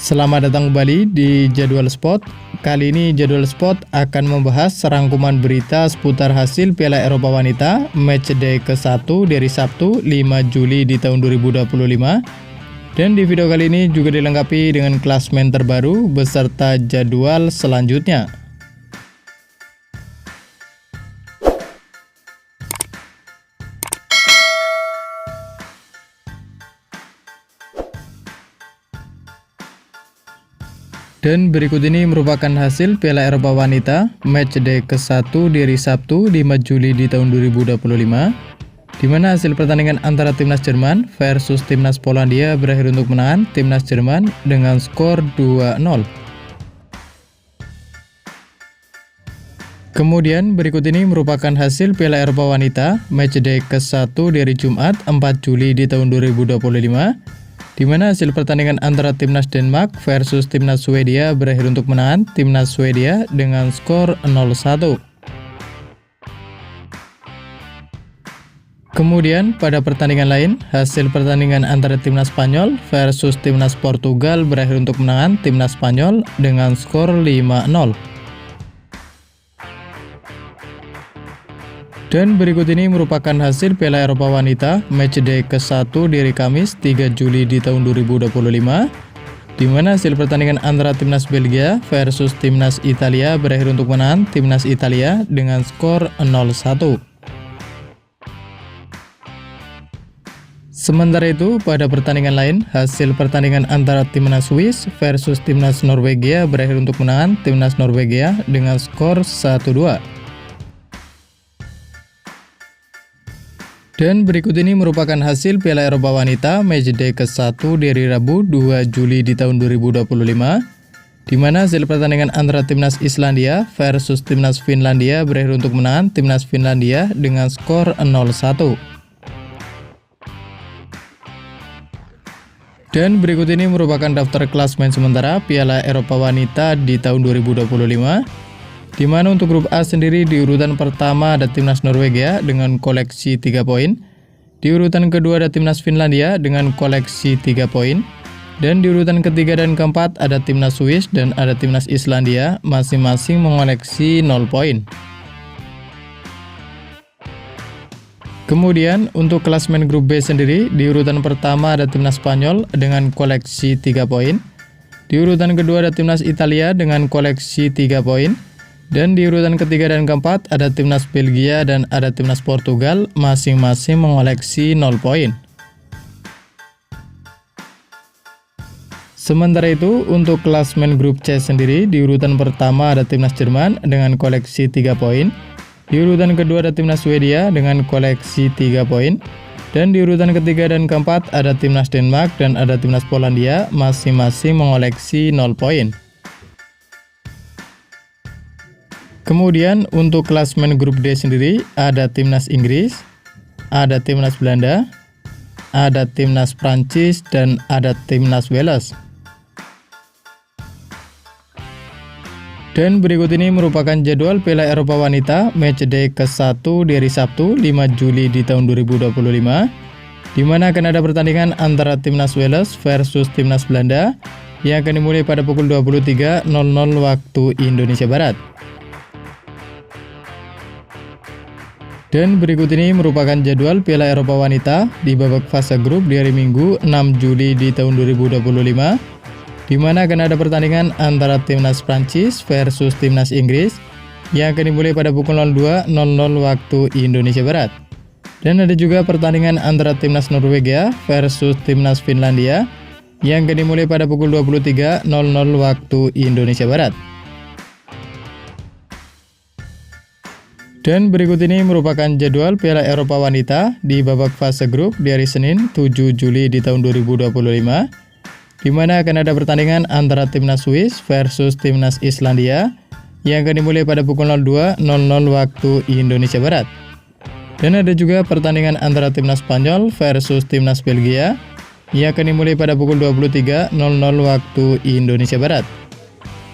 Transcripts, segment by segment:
Selamat datang kembali di Jadwal Sport. Kali ini Jadwal Sport akan membahas rangkuman berita seputar hasil Piala Eropa Wanita Matchday ke-1 dari Sabtu 5 Juli di tahun 2025. Dan di video kali ini juga dilengkapi dengan klasemen terbaru beserta jadwal selanjutnya. Dan berikut ini merupakan hasil Piala Eropa Wanita Matchday ke-1 di hari Sabtu 5 Juli di tahun 2025, di mana hasil pertandingan antara timnas Jerman versus timnas Polandia berakhir untuk menang timnas Jerman dengan skor 2-0. Kemudian berikut ini merupakan hasil Piala Eropa Wanita Matchday ke-1 di hari Jumat 4 Juli di tahun 2025, di mana hasil pertandingan antara timnas Denmark versus timnas Swedia berakhir untuk menang timnas Swedia dengan skor 0-1. Kemudian pada pertandingan lain, hasil pertandingan antara timnas Spanyol versus timnas Portugal berakhir untuk menang timnas Spanyol dengan skor 5-0. Dan berikut ini merupakan hasil Piala Eropa Wanita Matchday ke-1 di hari Kamis 3 Juli di tahun 2025, di mana hasil pertandingan antara timnas Belgia versus timnas Italia berakhir untuk menang timnas Italia dengan skor 0-1. Sementara itu, pada pertandingan lain, hasil pertandingan antara timnas Swiss versus timnas Norwegia berakhir untuk menang timnas Norwegia dengan skor 1-2. Dan berikut ini merupakan hasil Piala Eropa Wanita Matchday ke-1 di hari Rabu 2 Juli di tahun 2025, di mana hasil pertandingan antara timnas Islandia versus timnas Finlandia berakhir untuk menang timnas Finlandia dengan skor 0-1. Dan berikut ini merupakan daftar klasemen sementara Piala Eropa Wanita di tahun 2025, di mana untuk grup A sendiri di urutan pertama ada timnas Norwegia dengan koleksi 3 poin, di urutan kedua ada timnas Finlandia dengan koleksi 3 poin, dan di urutan ketiga dan keempat ada timnas Swiss dan ada timnas Islandia masing-masing mengoleksi 0 poin. Kemudian untuk klasemen grup B sendiri di urutan pertama ada timnas Spanyol dengan koleksi 3 poin, di urutan kedua ada timnas Italia dengan koleksi 3 poin, dan di urutan ketiga dan keempat ada timnas Belgia dan ada timnas Portugal masing-masing mengoleksi 0 poin. Sementara itu untuk klasemen grup C sendiri di urutan pertama ada timnas Jerman dengan koleksi 3 poin, di urutan kedua ada timnas Swedia dengan koleksi 3 poin, dan di urutan ketiga dan keempat ada timnas Denmark dan ada timnas Polandia masing-masing mengoleksi 0 poin. Kemudian untuk klasemen grup D sendiri ada timnas Inggris, ada timnas Belanda, ada timnas Prancis, dan ada timnas Wales. Dan berikut ini merupakan jadwal Piala Eropa Wanita Matchday ke-1 di hari Sabtu 5 Juli di tahun 2025, di mana akan ada pertandingan antara timnas Wales versus timnas Belanda yang akan dimulai pada pukul 23.00 waktu Indonesia Barat. Dan berikut ini merupakan jadwal Piala Eropa Wanita di babak fase grup di hari Minggu 6 Juli di tahun 2025, di mana akan ada pertandingan antara timnas Prancis versus timnas Inggris yang akan dimulai pada pukul 02.00 waktu Indonesia Barat. Dan ada juga pertandingan antara timnas Norwegia versus timnas Finlandia yang akan dimulai pada pukul 23.00 waktu Indonesia Barat. Dan berikut ini merupakan jadwal Piala Eropa Wanita di babak fase grup di hari Senin 7 Juli di tahun 2025, di mana akan ada pertandingan antara timnas Swiss versus timnas Islandia yang akan dimulai pada pukul 02.00 waktu Indonesia Barat. Dan ada juga pertandingan antara timnas Spanyol versus timnas Belgia yang akan dimulai pada pukul 23.00 waktu Indonesia Barat.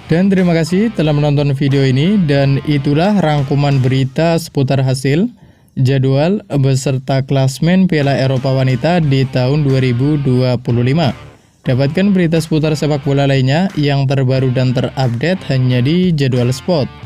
Dan terima kasih telah menonton video ini, dan itulah rangkuman berita seputar hasil, jadwal, beserta klasemen Piala Eropa Wanita di tahun 2025. Dapatkan berita seputar sepak bola lainnya yang terbaru dan terupdate hanya di Jadwal Sport.